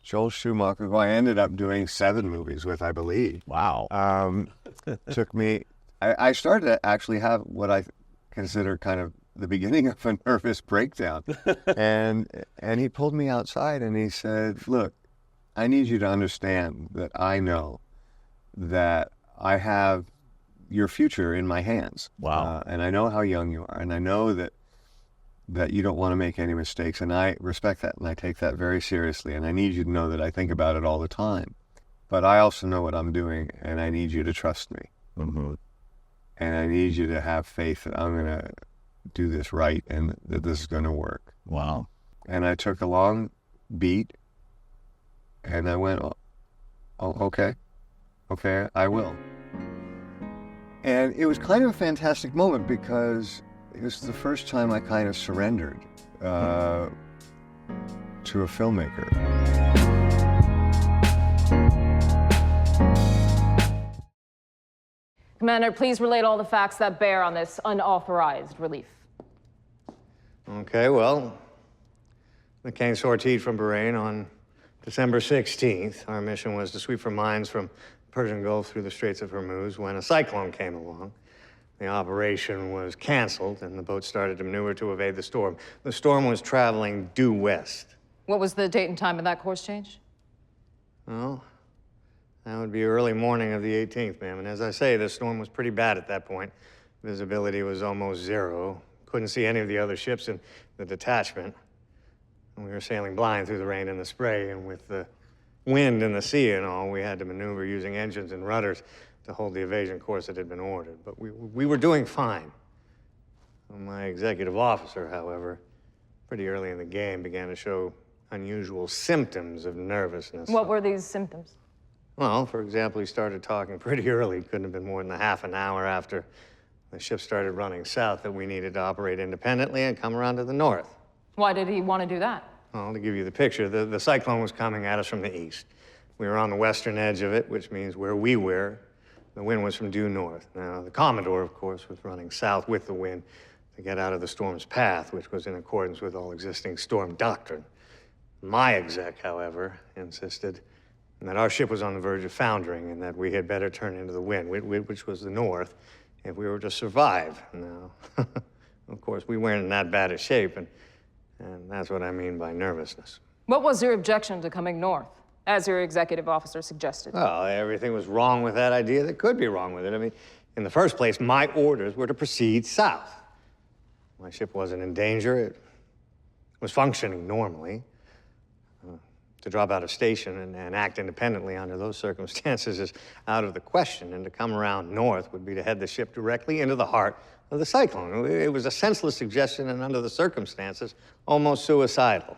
Joel Schumacher, who I ended up doing 7 movies with, I believe. Wow. Took me. I started to actually have what I consider kind of the beginning of a nervous breakdown, and he pulled me outside and he said, "Look, I need you to understand that I know that I have your future in my hands. Wow. And I know how young you are, and I know that you don't want to make any mistakes, and I respect that, and I take that very seriously, and I need you to know that I think about it all the time. But I also know what I'm doing, and I need you to trust me. Mm-hmm. And I need you to have faith that I'm going to do this right and that this is going to work." Wow. And I took a long beat, and I went, "Oh, okay, I will." And it was kind of a fantastic moment because it was the first time I kind of surrendered to a filmmaker. Commander, please relate all the facts that bear on this unauthorized relief. Okay, well, the Caine sortied from Bahrain on December 16th. Our mission was to sweep for mines from Persian Gulf through the Straits of Hormuz when a cyclone came along. The operation was canceled, and the boat started to maneuver to evade the storm. The storm was traveling due west. What was the date and time of that course change? Well, that would be early morning of the 18th, ma'am. And as I say, the storm was pretty bad at that point. Visibility was almost zero. Couldn't see any of the other ships in the detachment. And we were sailing blind through the rain and the spray, and with the wind and the sea and all, we had to maneuver using engines and rudders to hold the evasion course that had been ordered. But we were doing fine. My executive officer, however, pretty early in the game began to show unusual symptoms of nervousness. What were these symptoms? Well, for example, he started talking pretty early. Couldn't have been more than a half an hour after the ship started running south that we needed to operate independently and come around to the north. Why did he want to do that? Well, to give you the picture, the cyclone was coming at us from the east. We were on the western edge of it, which means where we were, the wind was from due north. Now, the Commodore, of course, was running south with the wind to get out of the storm's path, which was in accordance with all existing storm doctrine. My exec, however, insisted that our ship was on the verge of foundering and that we had better turn into the wind, which was the north, if we were to survive. Now, of course, we weren't in that bad a shape, and that's what I mean by nervousness. What was your objection to coming north, as your executive officer suggested? Well, everything was wrong with that idea that could be wrong with it. I mean, in the first place, my orders were to proceed south. My ship wasn't in danger. It was functioning normally. To drop out of station and act independently under those circumstances is out of the question, and to come around north would be to head the ship directly into the heart of the cyclone. It was a senseless suggestion, and under the circumstances, almost suicidal.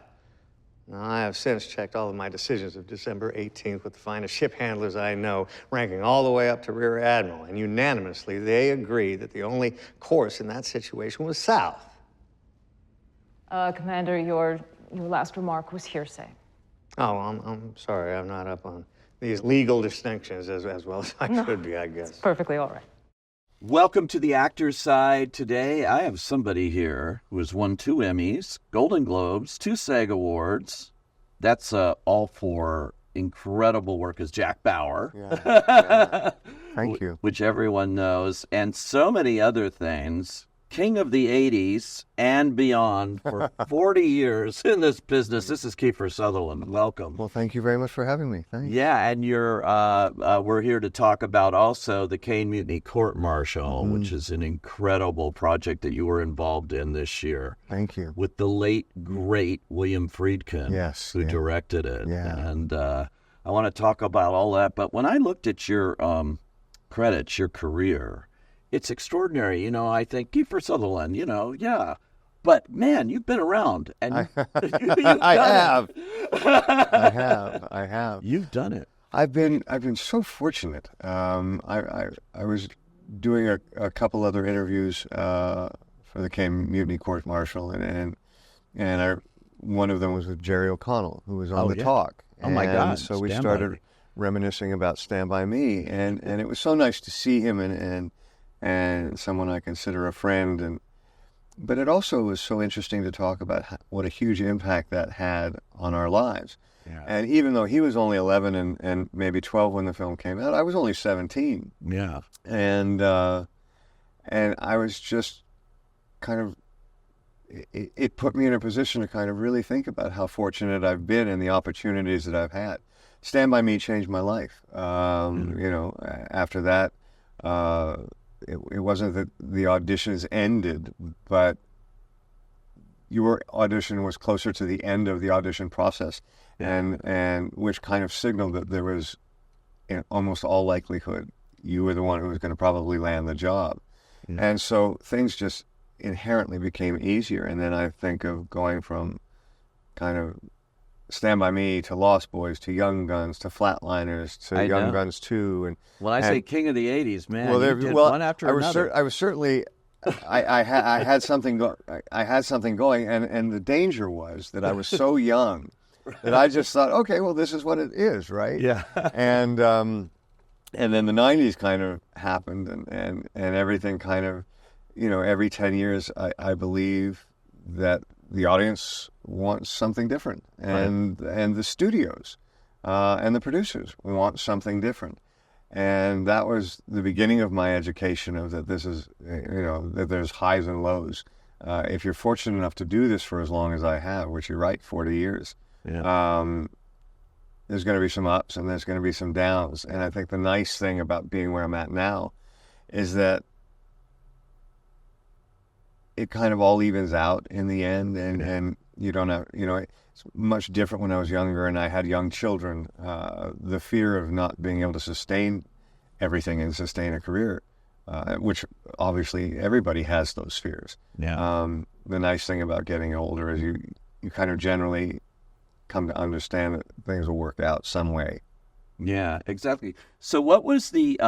Now, I have since checked all of my decisions of December 18th with the finest ship handlers I know, ranking all the way up to Rear Admiral, and unanimously, they agreed that the only course in that situation was south. Commander, your last remark was hearsay. Oh, I'm sorry, I'm not up on these legal distinctions as well as I should be, I guess. It's perfectly all right. Welcome to the actor's side. Today, I have somebody here who has won 2 Emmys, Golden Globes, 2 SAG Awards. That's all for incredible work as Jack Bauer. Yeah. Thank you. Which everyone knows, and so many other things. King of the 80s and beyond for 40 years in this business. This is Kiefer Sutherland. Welcome. Well, thank you very much for having me. Thanks. Yeah, and we're here to talk about also the Caine Mutiny Court-Martial, which is an incredible project that you were involved in this year. Thank you. With the late, great William Friedkin, who directed it. Yeah. And I want to talk about all that. But when I looked at your credits, your career, it's extraordinary. You know, I think Kiefer Sutherland, but man, you've been around, and I have. You've done it. I've been so fortunate. I was doing a couple other interviews for the Caine Mutiny Court-Martial, and one of them was with Jerry O'Connell, who was on The Talk. Oh my God! So we started reminiscing about Stand By Me, and it was so nice to see him and someone I consider a friend, but it also was so interesting to talk about what a huge impact that had on our lives. Yeah. And even though he was only 11 and maybe 12 when the film came out, I was only 17. Yeah. And I was just kind of, it put me in a position to kind of really think about how fortunate I've been and the opportunities that I've had. Stand By Me changed my life. You know, after that, it wasn't that the auditions ended, but your audition was closer to the end of the audition process, and which kind of signaled that there was, in almost all likelihood, you were the one who was going to probably land the job. And so things just inherently became easier. And then I think of going from kind of Stand By Me to Lost Boys to Young Guns to Flatliners to Young Guns 2. And when I say king of the 80s, man, well, you did one after another. I was certainly, I had something going, and the danger was that I was so young that I just thought, okay, well, this is what it is, right? Yeah. And then the 90s kind of happened, and everything kind of, you know, every 10 years, I believe that the audience wants something different, and the studios and the producers want something different. And that was the beginning of my education of that this is, you know, that there's highs and lows. If you're fortunate enough to do this for as long as I have, which you're right, 40 years, there's going to be some ups and there's going to be some downs. And I think the nice thing about being where I'm at now is that it kind of all evens out in the end, and you don't have, you know, it's much different when I was younger and I had young children. The fear of not being able to sustain everything and sustain a career, which obviously everybody has those fears. Yeah. The nice thing about getting older is you kind of generally come to understand that things will work out some way. Yeah, exactly. So what was the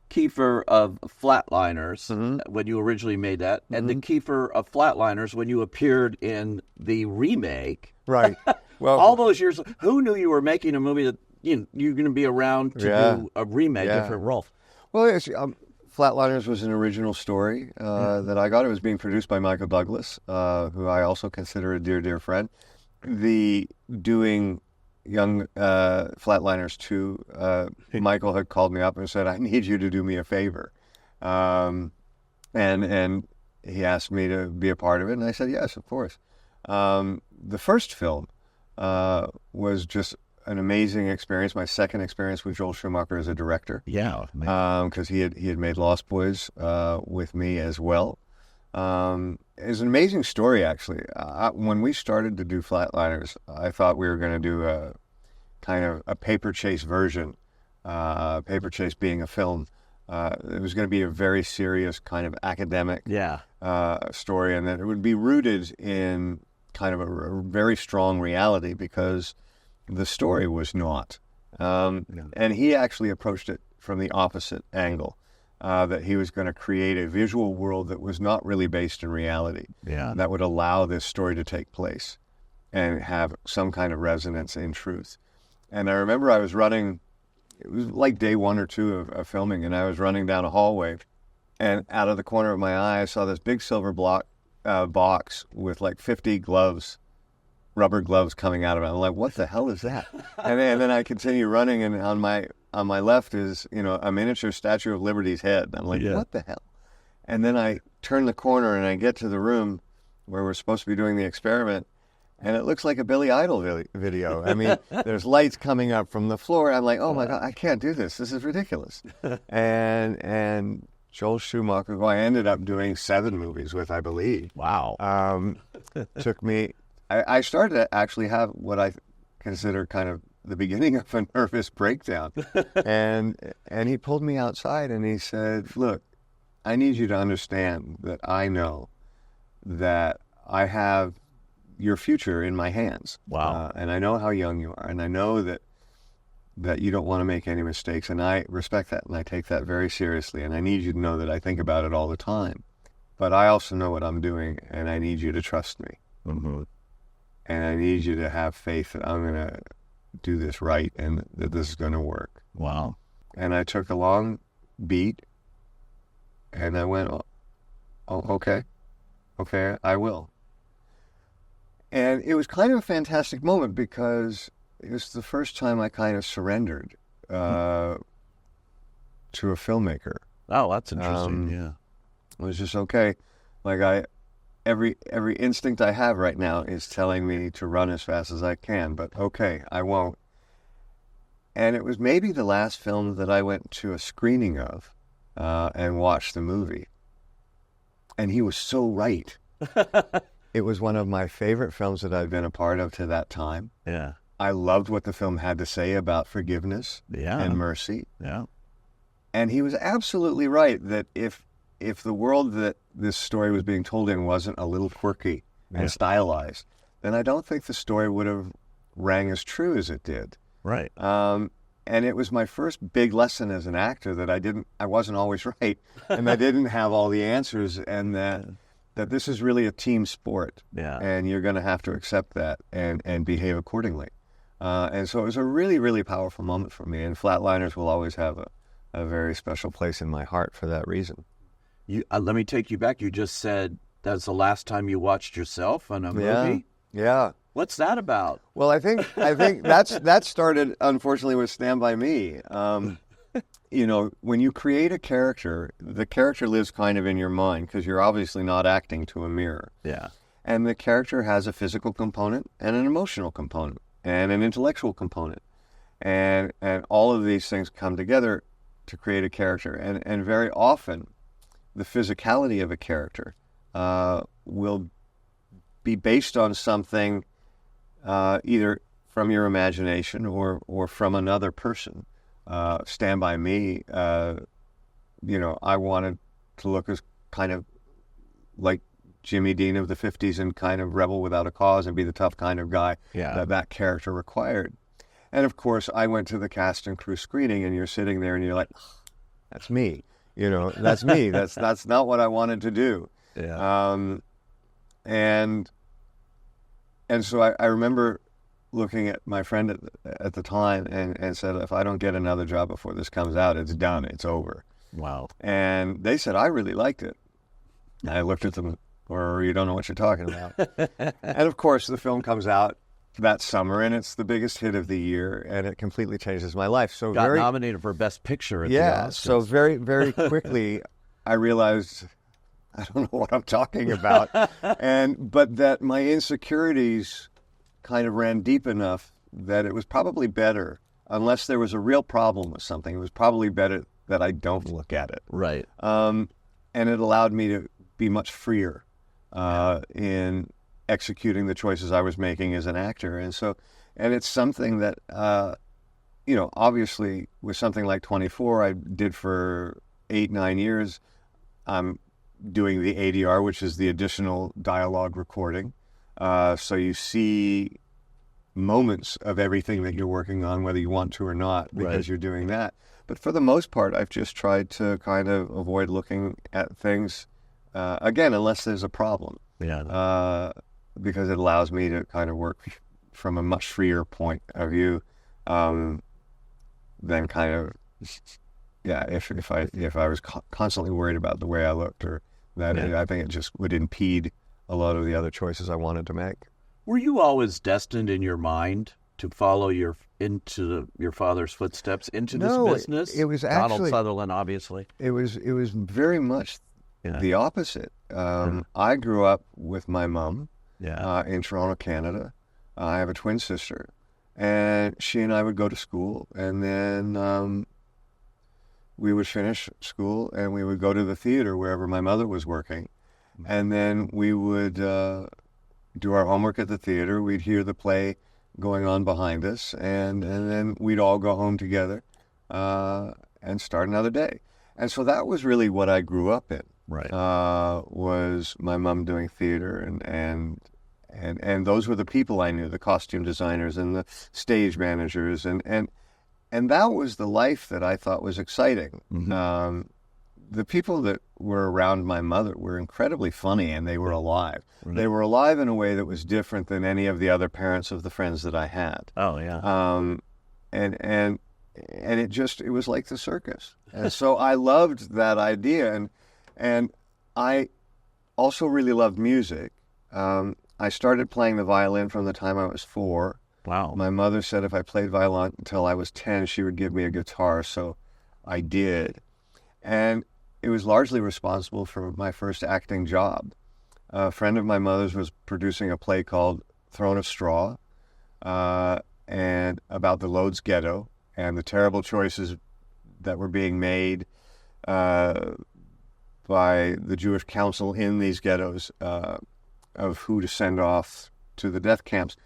Kiefer of Flatliners when you originally made that, and the Kiefer of Flatliners when you appeared in the remake? Right. Well, all those years, who knew you were making a movie that you're going to be around to do a remake, different role? Well, it's, Flatliners was an original story that I got. It was being produced by Michael Douglas, who I also consider a dear, dear friend. Doing Young Flatliners 2, Michael had called me up and said, I need you to do me a favor. And he asked me to be a part of it, and I said, yes, of course. The first film was just an amazing experience, my second experience with Joel Schumacher as a director. Yeah. Because he had made Lost Boys with me as well. It's an amazing story, actually. When we started to do Flatliners, I thought we were going to do a kind of a paper chase version, paper chase being a film. It was going to be a very serious kind of academic story, and that it would be rooted in kind of a very strong reality, because the story was not. And he actually approached it from the opposite angle. That he was going to create a visual world that was not really based in reality, that would allow this story to take place and have some kind of resonance in truth. And I remember I was running, it was like day 1 or 2 of filming, and I was running down a hallway, and out of the corner of my eye I saw this big silver box with like 50 gloves, rubber gloves coming out of it. I'm like, what the hell is that? And then I continue running, and on my left is, you know, a miniature Statue of Liberty's head. I'm like, what the hell? And then I turn the corner and I get to the room where we're supposed to be doing the experiment, and it looks like a Billy Idol video. I mean, there's lights coming up from the floor. I'm like, oh my God, I can't do this. This is ridiculous. And Joel Schumacher, who I ended up doing 7 movies with, I believe. Wow. Took me, I started to actually have what I consider kind of the beginning of a nervous breakdown. and he pulled me outside and he said, look, I need you to understand that I know that I have your future in my hands. Wow. And I know how young you are, and I know that you don't want to make any mistakes, and I respect that, and I take that very seriously, and I need you to know that I think about it all the time. But I also know what I'm doing, and I need you to trust me. Mm-hmm. And I need you to have faith that I'm going to do this right and that this is going to work. Wow. And I took a long beat, and I went, oh, okay, I will. And it was kind of a fantastic moment because it was the first time I kind of surrendered to a filmmaker. Oh, that's interesting. Yeah. It was just okay. Like every instinct I have right now is telling me to run as fast as I can, but okay, I won't. And it was maybe the last film that I went to a screening of and watched the movie. And he was so right. It was one of my favorite films that I've been a part of to that time. Yeah. I loved what the film had to say about forgiveness and mercy. Yeah. And he was absolutely right that if the world that this story was being told in wasn't a little quirky and stylized, then I don't think the story would have rang as true as it did. Right. And it was my first big lesson as an actor that I wasn't always right, and I didn't have all the answers, and that this is really a team sport. Yeah. And you're going to have to accept that and behave accordingly. And so it was a really, really powerful moment for me, and Flatliners will always have a very special place in my heart for that reason. Let me take you back. You just said that's the last time you watched yourself in a movie? Yeah. What's that about? Well, I think that started, unfortunately, with Stand By Me. You know, when you create a character, the character lives kind of in your mind because you're obviously not acting to a mirror. Yeah. And the character has a physical component and an emotional component and an intellectual component. And all of these things come together to create a character. And very often, the physicality of a character will be based on something either from your imagination or from another person. Stand By Me, you know, I wanted to look as kind of like Jimmy Dean of the 50s and kind of rebel without a cause and be the tough kind of guy that character required. And of course, I went to the cast and crew screening, and you're sitting there and you're like, that's me. You know, that's me. That's not what I wanted to do. Yeah. And so I remember looking at my friend at the time and said, if I don't get another job before this comes out, it's done. It's over. Wow. And they said, I really liked it. I looked at them, or you don't know what you're talking about. And of course, the film comes out that summer, and it's the biggest hit of the year, and it completely changes my life. So got nominated for Best Picture at the Oscars. So very, very quickly, I realized I don't know what I'm talking about, but that my insecurities kind of ran deep enough that it was probably better, unless there was a real problem with something, it was probably better that I don't look at it. Right. And it allowed me to be much freer in executing the choices I was making as an actor. And it's something that, you know, obviously with something like 24, I did for 8-9 years. I'm doing the ADR, which is the additional dialogue recording. So you see moments of everything that you're working on, whether you want to or not, because you're doing that. But for the most part, I've just tried to kind of avoid looking at things, again, unless there's a problem. Yeah. Because it allows me to kind of work from a much freer point of view than kind of, if I was constantly worried about the way I looked or that, I think it just would impede a lot of the other choices I wanted to make. Were you always destined in your mind to follow your father's footsteps into this business? It was Donald actually Sutherland, obviously. It was very much the opposite. I grew up with my mom in Toronto, Canada. I have a twin sister, and she and I would go to school, and then we would finish school and we would go to the theater wherever my mother was working, and then we would do our homework at the theater. We'd hear the play going on behind us, and then we'd all go home together and start another day. And so that was really what I grew up in. Right. Was my mom doing theater, and those were the people I knew, the costume designers and the stage managers, and that was the life that I thought was exciting. Mm-hmm. The people that were around my mother were incredibly funny, and they were alive. Right. They were alive in a way that was different than any of the other parents of the friends that I had. Oh yeah. And it was like the circus. And so I loved that idea, and I also really loved music. I started playing the violin from the time I was 4. Wow. My mother said if I played violin until I was 10, she would give me a guitar, so I did. And it was largely responsible for my first acting job. A friend of my mother's was producing a play called Throne of Straw, and about the Lodz Ghetto and the terrible choices that were being made by the Jewish council in these ghettos of who to send off to the death camps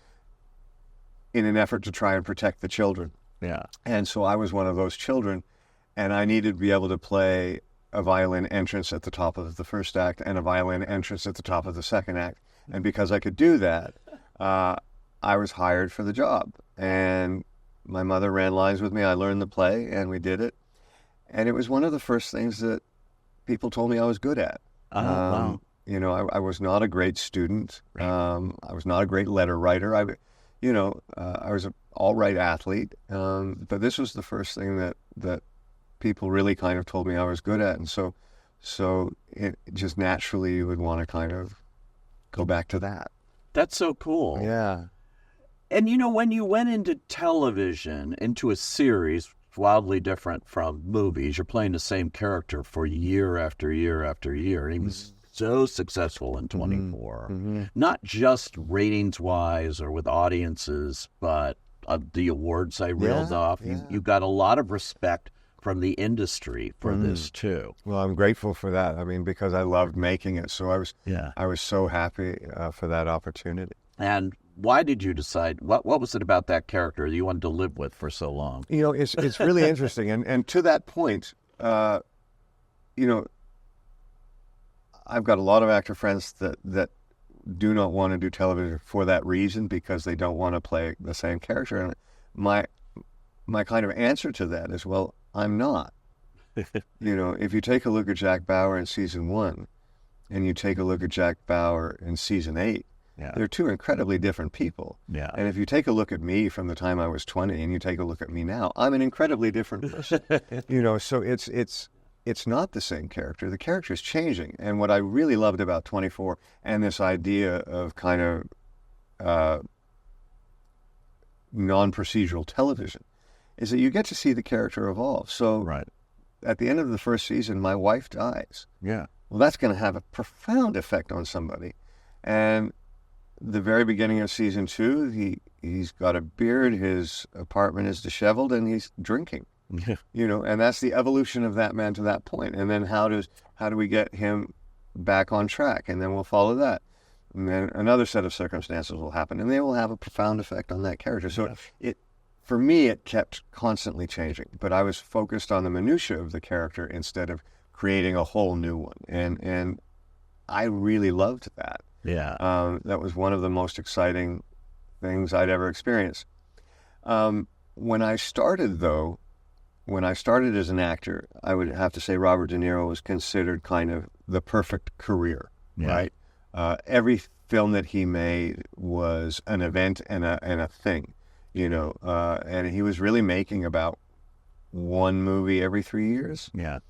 in an effort to try and protect the children. Yeah. And so I was one of those children, and I needed to be able to play a violin entrance at the top of the first act and a violin entrance at the top of the second act. And because I could do that, I was hired for the job. And my mother ran lines with me. I learned the play, and we did it. And it was one of the first things that people told me I was good at. Wow. You know, I was not a great student. I was not a great letter writer. I was an all-right athlete. But this was the first thing that people really kind of told me I was good at. And so it just naturally you would want to kind of go back to that. That's so cool. Yeah. And you know, when you went into television, into a series wildly different from movies, you're playing the same character for year after year after year. And he was so successful in 24, not just ratings-wise or with audiences, but the awards I reeled off. You got a lot of respect from the industry for this too. Well, I'm grateful for that. I mean, because I loved making it, so I was so happy for that opportunity. And why did you decide? What was it about that character that you wanted to live with for so long? You know, it's really interesting, and to that point, you know, I've got a lot of actor friends that do not want to do television for that reason, because they don't want to play the same character. And my kind of answer to that is, well, I'm not. You know, if you take a look at Jack Bauer in season 1, and you take a look at Jack Bauer in season 8, they're two incredibly different people. Yeah. And if you take a look at me from the time I was 20, and you take a look at me now, I'm an incredibly different person. You know, so it's not the same character. The character is changing. And what I really loved about 24 and this idea of kind of non-procedural television is that you get to see the character evolve. So at the end of the first season, my wife dies. Yeah. Well, that's going to have a profound effect on somebody. And the very beginning of season 2, he's got a beard, his apartment is disheveled, and he's drinking. Yeah. You know, and that's the evolution of that man to that point. And then how do we get him back on track? And then we'll follow that. And then another set of circumstances will happen, and they will have a profound effect on that character. So for me, it kept constantly changing, but I was focused on the minutiae of the character instead of creating a whole new one. And I really loved that. Yeah. That was one of the most exciting things I'd ever experienced. When I started as an actor, I would have to say Robert De Niro was considered kind of the perfect career, right? Every film that he made was an event and a thing, you know, and he was really making about one movie every 3 years. Yeah.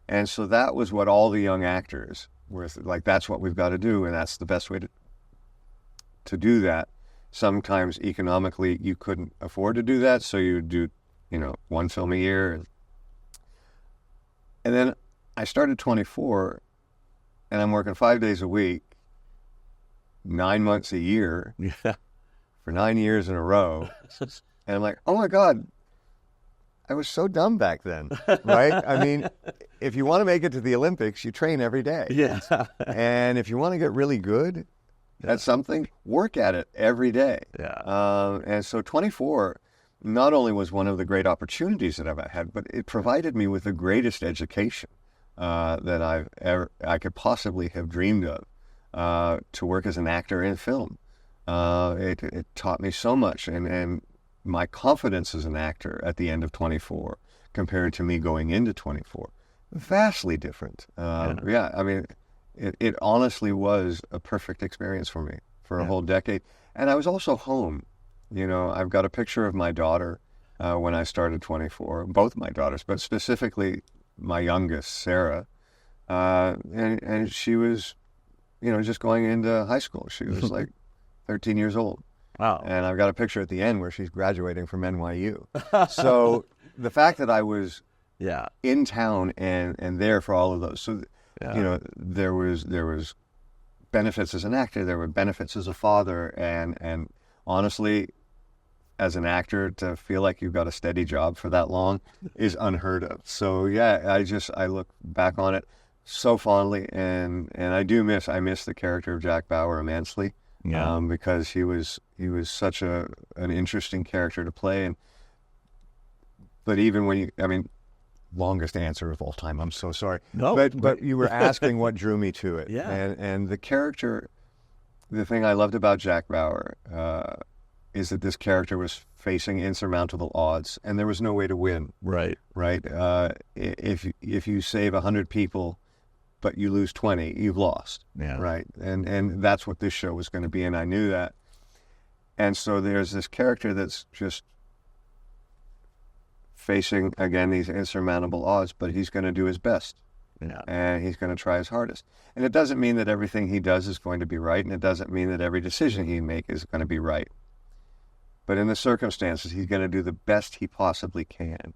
And so that was what all the young actors were like, that's what we've got to do, and that's the best way to do that. Sometimes economically you couldn't afford to do that, so you would do, you know, one film a year. And then I started 24, and I'm working 5 days a week, 9 months a year, for 9 years in a row. And I'm like, oh my God, I was so dumb back then, right? I mean, if you want to make it to the Olympics, you train every day. Yeah. And if you want to get really good at something, work at it every day. Yeah. And so 24 not only was one of the great opportunities that I've had, but it provided me with the greatest education that I could possibly have dreamed of, to work as an actor in film. It taught me so much, and my confidence as an actor at the end of 24 compared to me going into 24, vastly different. Yeah, I mean, it honestly was a perfect experience for me for a whole decade. And I was also home. You know, I've got a picture of my daughter when I started 24, both my daughters, but specifically my youngest, Sarah. And she was, you know, just going into high school. She was like 13 years old. Wow. And I've got a picture at the end where she's graduating from NYU. So the fact that I was in town and there for all of those, so you know, there was benefits as an actor, there were benefits as a father, and honestly, as an actor, to feel like you've got a steady job for that long is unheard of. So yeah, I look back on it so fondly, and I miss the character of Jack Bauer immensely, because he was such an interesting character to play. But even when longest answer of all time. I'm so sorry. No, but you were asking what drew me to it. Yeah. And the character, the thing I loved about Jack Bauer is that this character was facing insurmountable odds, and there was no way to win. Right. Right. If you save 100 people, but you lose 20, you've lost. Yeah. Right. And that's what this show was going to be, and I knew that. And so there's this character that's just facing, again, these insurmountable odds, but he's going to do his best. Yeah. And he's going to try his hardest. And it doesn't mean that everything he does is going to be right, and it doesn't mean that every decision he makes is going to be right. But in the circumstances, he's going to do the best he possibly can.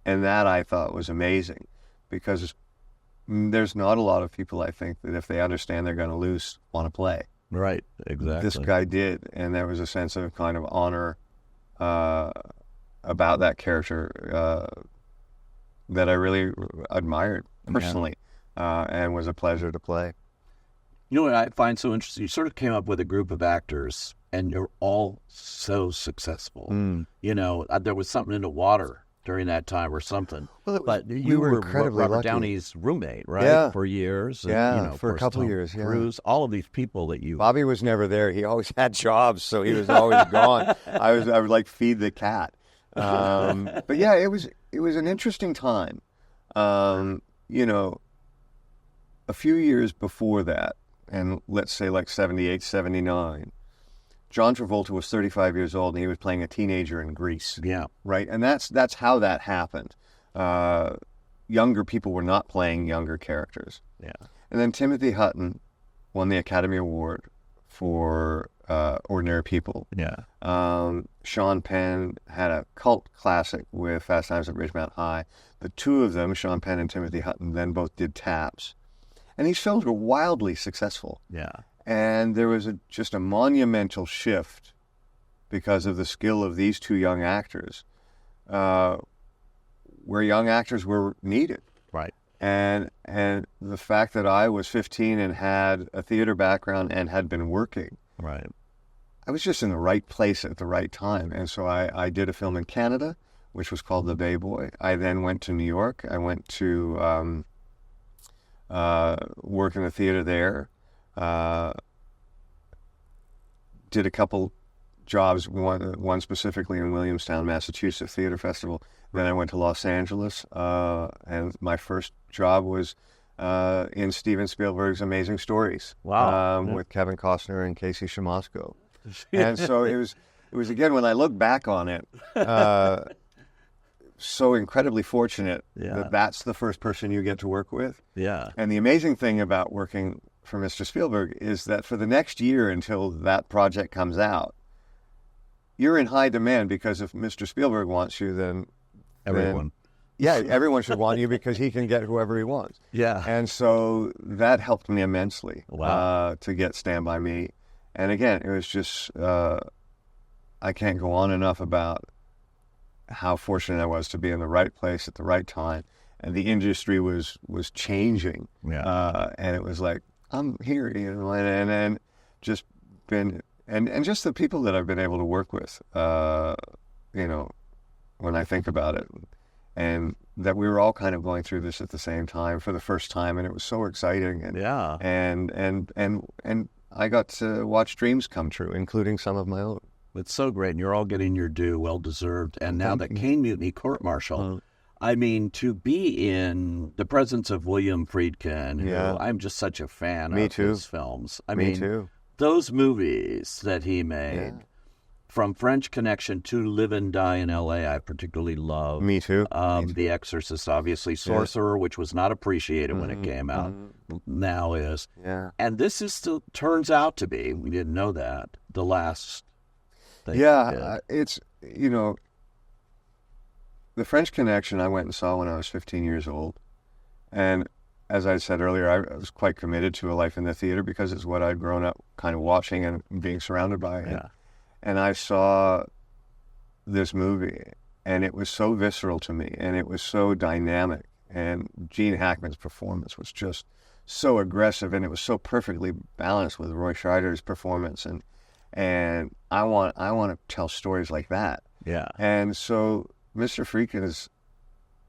And that I thought was amazing, because there's not a lot of people, I think, that if they understand they're going to lose, want to play. Right, exactly. This guy did, and there was a sense of kind of honor about that character that I really admired personally, and was a pleasure to play. You know what I find so interesting? You sort of came up with a group of actors, and you're all so successful. You know, there was something in the water during that time or something. Well, but we you were were incredibly Robert lucky. Downey's roommate, right? Yeah. For years. And, Yeah, you know, for a course, couple Tom years, yeah. Cruise, all of these people that you... Bobby was never there. He always had jobs, so he was always gone. I would like feed the cat. But yeah, it was an interesting time. You know, a few years before that, and let's say like 78, 79, John Travolta was 35 years old, and he was playing a teenager in Grease. Yeah. Right? And that's how that happened. Younger people were not playing younger characters. Yeah. And then Timothy Hutton won the Academy Award for Ordinary People. Yeah. Sean Penn had a cult classic with Fast Times at Ridgemont High. The two of them, Sean Penn and Timothy Hutton, then both did Taps. And these films were wildly successful. Yeah. And there was just a monumental shift because of the skill of these two young actors, where young actors were needed. Right. And the fact that I was 15 and had a theater background and had been working, Right. I was just in the right place at the right time. And so I did a film in Canada, which was called The Bay Boy. I then went to New York. I went to work in the theater there. Did a couple jobs, one specifically in Williamstown, Massachusetts Theater Festival. Then I went to Los Angeles, and my first job was in Steven Spielberg's Amazing Stories. Wow. With Kevin Costner and Casey Shamasco. And so it was again, when I look back on it, so incredibly fortunate that that's the first person you get to work with. Yeah. And the amazing thing about working for Mr. Spielberg is that for the next year until that project comes out, you're in high demand, because if Mr. Spielberg wants you, then Everyone. Everyone should want you, because he can get whoever he wants. Yeah. And so that helped me immensely. Wow. To get Stand By Me. And again, it was just, I can't go on enough about how fortunate I was to be in the right place at the right time. And the industry was changing. Yeah. And it was like, I'm here, you know, and just been, and just the people that I've been able to work with, you know, when I think about it, and that we were all kind of going through this at the same time for the first time, and it was so exciting. And Yeah. and I got to watch dreams come true, including some of my own. It's so great, and you're all getting your due, well deserved. And now the Caine Mutiny court martial, I mean, to be in the presence of William Friedkin, who I'm just such a fan of his films. I mean, too. Those movies that he made, from French Connection to Live and Die in L.A., I particularly love. Me too. The Exorcist, obviously. Sorcerer, which was not appreciated when it came out, now is. Yeah. And this is still, turns out to be, we didn't know that, the last thing. It's, you know, the French Connection I went and saw when I was 15 years old. And as I said earlier, I was quite committed to a life in the theater because it's what I'd grown up kind of watching and being surrounded by. Yeah. And I saw this movie, and it was so visceral to me, and it was so dynamic. And Gene Hackman's performance was just so aggressive, and it was so perfectly balanced with Roy Scheider's performance. And I want to tell stories like that. Yeah. And so Mr. Friedkin's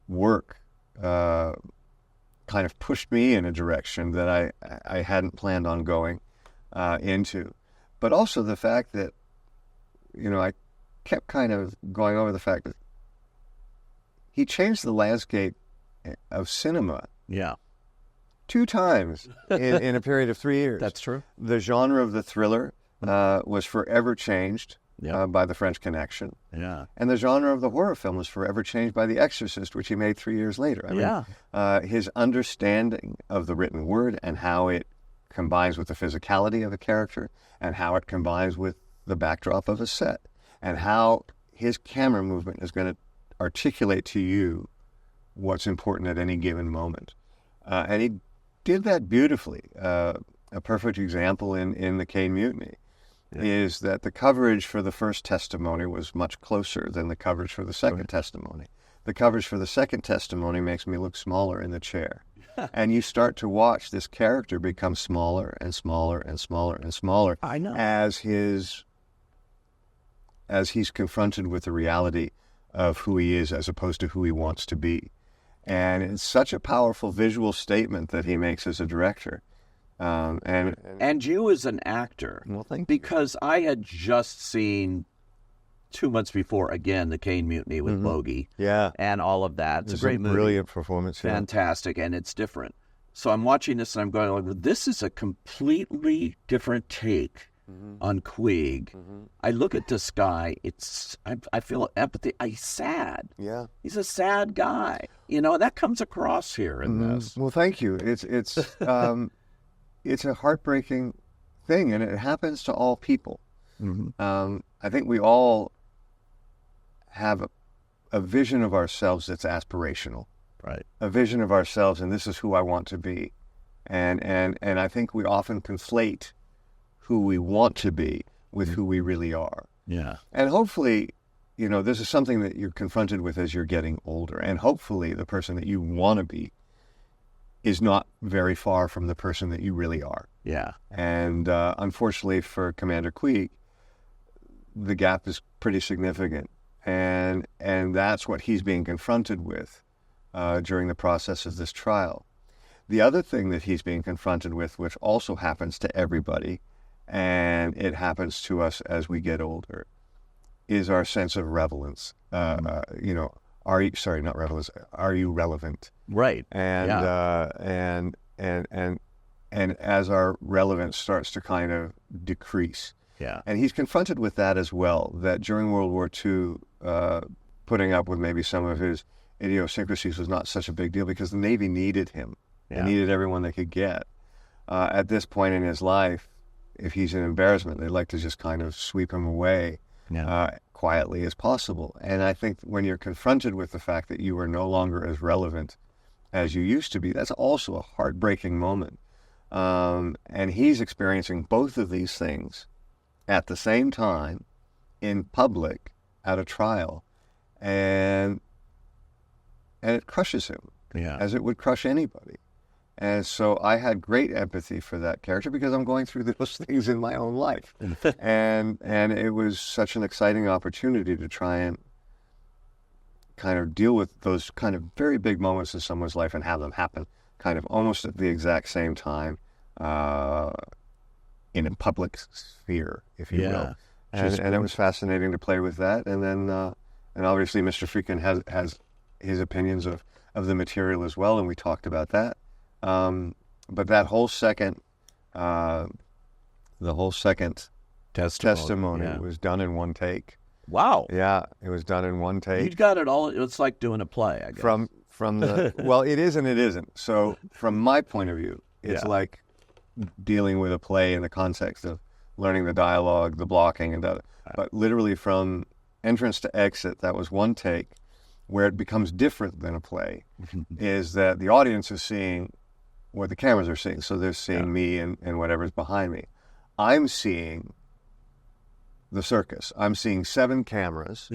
work kind of pushed me in a direction that I hadn't planned on going into. But also the fact that, you know, I kept kind of going over the fact that he changed the landscape of cinema Yeah. 2 times in a period of 3 years. That's true. The genre of the thriller was forever changed by The French Connection. Yeah. And the genre of the horror film was forever changed by The Exorcist, which he made 3 years later. I mean, his understanding of the written word and how it combines with the physicality of a character and how it combines with the backdrop of a set and how his camera movement is going to articulate to you what's important at any given moment. And he did that beautifully. A perfect example in the Caine Mutiny is that the coverage for the first testimony was much closer than the coverage for the second testimony. The coverage for the second testimony makes me look smaller in the chair. And you start to watch this character become smaller and smaller and smaller and smaller I know. as he's confronted with the reality of who he is as opposed to who he wants to be. And it's such a powerful visual statement that he makes as a director. And you as an actor. Well, thank you. Because I had just seen 2 months before, again, the Caine Mutiny with Bogey. Yeah. And all of that. It's a great movie. Brilliant performance. Yeah. Fantastic, and it's different. So I'm watching this and I'm going, like, well, this is a completely different take on Queeg. I look at this guy, I feel empathy. He's sad. Yeah. He's a sad guy. You know, that comes across here in this. Well, thank you. It's it's a heartbreaking thing, and it happens to all people. I think we all have a vision of ourselves that's aspirational. Right. A vision of ourselves, and this is who I want to be. And I think we often conflate who we want to be with who we really are. Yeah. And hopefully, you know, this is something that you're confronted with as you're getting older. And hopefully the person that you want to be is not very far from the person that you really are. Yeah. And unfortunately for Commander Queeg, the gap is pretty significant. And that's what he's being confronted with during the process of this trial. The other thing that he's being confronted with, which also happens to everybody, and it happens to us as we get older, is our sense of relevance. You know, are you relevant? Right. And and as our relevance starts to kind of decrease. Yeah. And he's confronted with that as well, that during World War II, putting up with maybe some of his idiosyncrasies was not such a big deal because the Navy needed him. They needed everyone they could get. At this point in his life, if he's an embarrassment, they'd like to just kind of sweep him away quietly as possible. And I think when you're confronted with the fact that you are no longer as relevant as you used to be, that's also a heartbreaking moment. And he's experiencing both of these things at the same time in public at a trial. And it crushes him, as it would crush anybody. And so I had great empathy for that character because I'm going through those things in my own life. and it was such an exciting opportunity to try and kind of deal with those kind of very big moments in someone's life and have them happen kind of almost at the exact same time in a public sphere, if you will. And it was fascinating to play with that. And then, and obviously Mr. Friedkin has his opinions of the material as well, and we talked about that. But that whole second, the whole second testimony Yeah. was done in one take. Wow. Yeah, it was done in one take. You got it all. It's like doing a play, I guess. From the well, it is and it isn't. So from my point of view, it's Yeah. like dealing with a play in the context of learning the dialogue, the blocking, and that. But literally from entrance to exit, that was one take. Where it becomes different than a play is that the audience is seeing what the cameras are seeing. So they're seeing me and whatever's behind me. I'm seeing the circus. I'm seeing 7 cameras,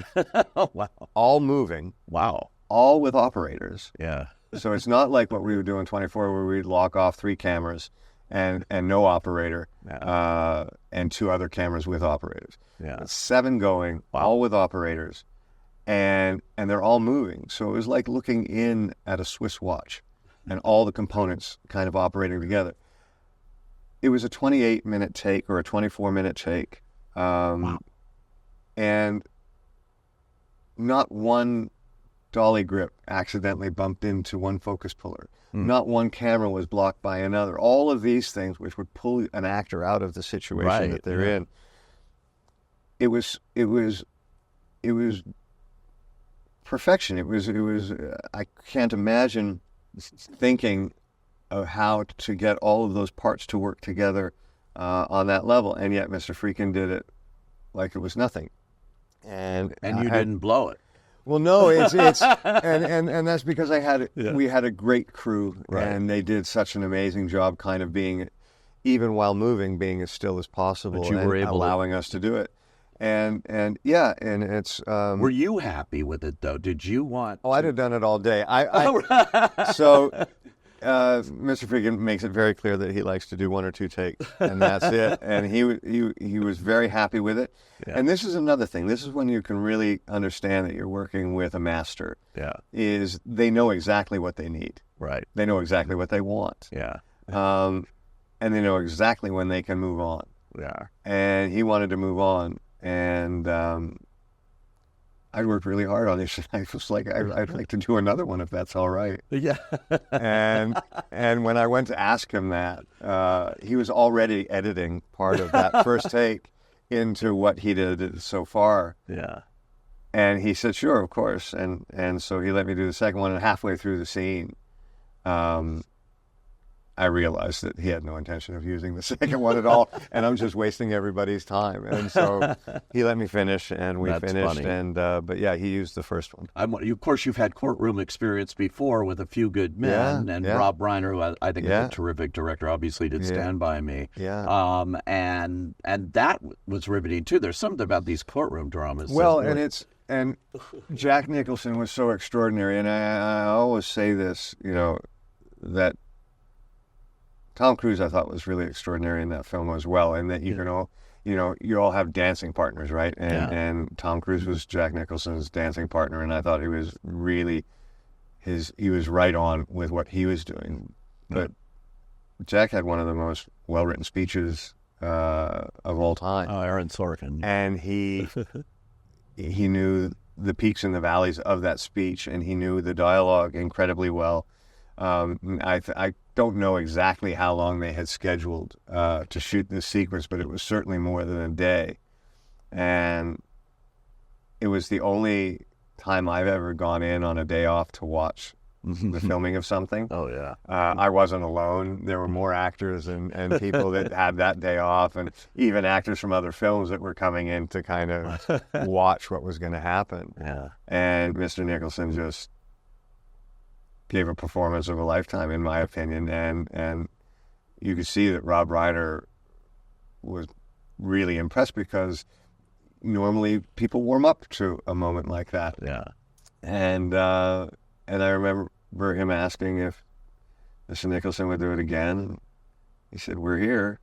Oh, wow. all moving, Wow. all with operators. Yeah. So it's not like what we would do in 24 where we'd lock off 3 cameras and no operator and 2 other cameras with operators. Yeah. It's 7 going, all with operators, and they're all moving. So it was like looking in at a Swiss watch and all the components kind of operating together. It was a 28-minute take or a 24-minute take. And not one dolly grip accidentally bumped into one focus puller. Not one camera was blocked by another. All of these things which would pull an actor out of the situation that they're in. It was perfection. It was I can't imagine thinking of how to get all of those parts to work together on that level, and yet Mr. Friedkin did it like it was nothing. And you didn't blow it. Well, no, it's and that's because we had a great crew, and they did such an amazing job, kind of being, even while moving, being as still as possible, But you were and able allowing us to do it. And it's. Were you happy with it though? Did you want? Oh, I'd have done it all day. So Mr. Friedkin makes it very clear that he likes to do 1 or 2 takes, and that's it. And he was very happy with it. Yeah. And this is another thing. This is when you can really understand that you're working with a master. Yeah. Is they know exactly what they need. Right. They know exactly what they want. Yeah. And they know exactly when they can move on. Yeah. And he wanted to move on, and I worked really hard on this. I was like, I'd like to do another one if that's all right. Yeah. and when I went to ask him that, he was already editing part of that first take into what he did so far. Yeah. And he said, sure, of course. And so he let me do the second one, and halfway through the scene, I realized that he had no intention of using the second one at all, and I'm just wasting everybody's time. And so he let me finish, and we finished. Funny. And but yeah, he used the first one. Of course, you've had courtroom experience before with A Few Good Men, and Rob Reiner, who I think is a terrific director, obviously did Stand By Me. Yeah. And that was riveting too. There's something about these courtroom dramas. Well, and Jack Nicholson was so extraordinary, and I always say this, that Tom Cruise, I thought, was really extraordinary in that film as well, and that you can all, you all have dancing partners, right? And Tom Cruise was Jack Nicholson's dancing partner, and I thought he was really he was right on with what he was doing. But Jack had one of the most well-written speeches of all time. Oh, Aaron Sorkin. And he knew the peaks and the valleys of that speech, and he knew the dialogue incredibly well. I don't know exactly how long they had scheduled to shoot this sequence, but it was certainly more than a day. And it was the only time I've ever gone in on a day off to watch the filming of something. Oh, yeah. I wasn't alone. There were more actors and people that had that day off, and even actors from other films that were coming in to kind of watch what was going to happen. Yeah. And Mr. Nicholson just gave a performance of a lifetime, in my opinion, and you could see that Rob Reiner was really impressed, because normally people warm up to a moment like that. Yeah. And I remember him asking if Mr. Nicholson would do it again. He said, "We're here."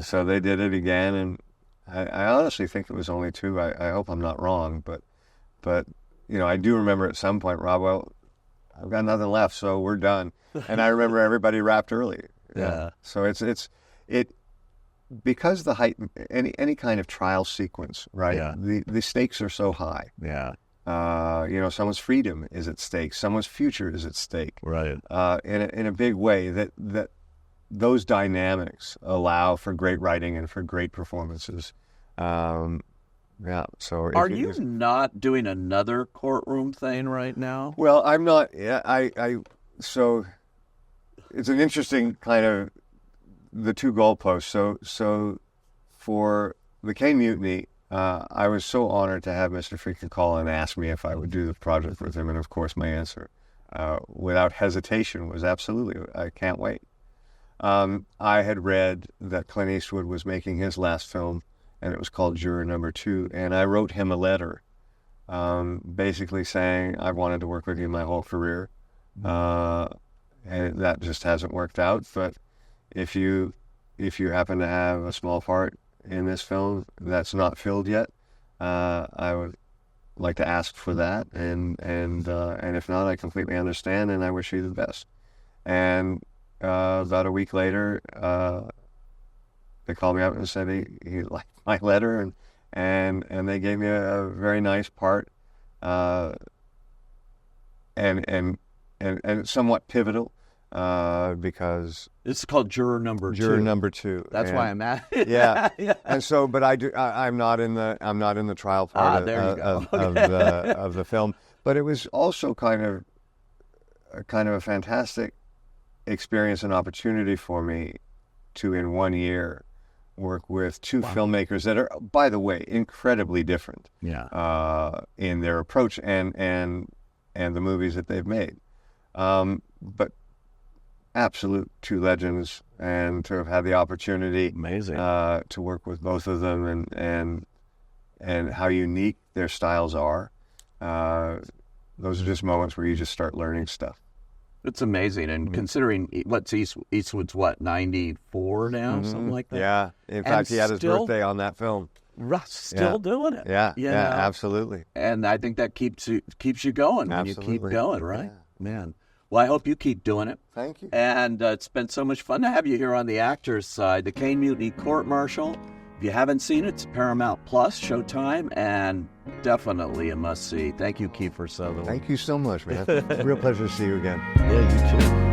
So they did it again, and I honestly think it was only 2. I hope I'm not wrong, but I do remember at some point, Rob, well, I've got nothing left, so we're done. And I remember everybody wrapped early. Yeah. So it's because the height, any kind of trial sequence, right? Yeah. The stakes are so high. Yeah. Someone's freedom is at stake. Someone's future is at stake. Right. In a big way that those dynamics allow for great writing and for great performances. Yeah. So, Are you not doing another courtroom thing right now? Well, I'm not. Yeah, so it's an interesting kind of the two goalposts. So for the Caine Mutiny, I was so honored to have Mr. Friedkin call and ask me if I would do the project with him, and of course my answer, without hesitation, was absolutely. I can't wait. I had read that Clint Eastwood was making his last film, and it was called Juror Number 2, and I wrote him a letter, basically saying I wanted to work with you my whole career, and that just hasn't worked out. But if you happen to have a small part in this film that's not filled yet, I would like to ask for that, and if not, I completely understand, and I wish you the best. And about a week later, they called me up and said he liked my letter, and they gave me a very nice part, and somewhat pivotal, because it's called Juror Number 2. Juror Number 2. That's why I'm at. Yeah. And so, but I'm not in the trial part of the film. But it was also kind of a fantastic experience and opportunity for me to, in 1 year, work with two filmmakers that are, by the way, incredibly different. Yeah. In their approach and the movies that they've made, but absolute two legends, and to have had the opportunity, amazing, to work with both of them, and how unique their styles are. Those are just moments where you just start learning stuff. It's amazing, and considering Eastwood's 94 now, something like that. Yeah, in fact, he had his birthday on that film. Still doing it. Yeah, absolutely. And I think that keeps you going when you keep going, right? Yeah. Man. Well, I hope you keep doing it. Thank you. And it's been so much fun to have you here on the actors' side. The Caine Mutiny Court Martial. If you haven't seen it, it's Paramount Plus, Showtime, and definitely a must-see. Thank you, Kiefer Sutherland. Thank you so much, man. Real pleasure to see you again. Yeah, you too.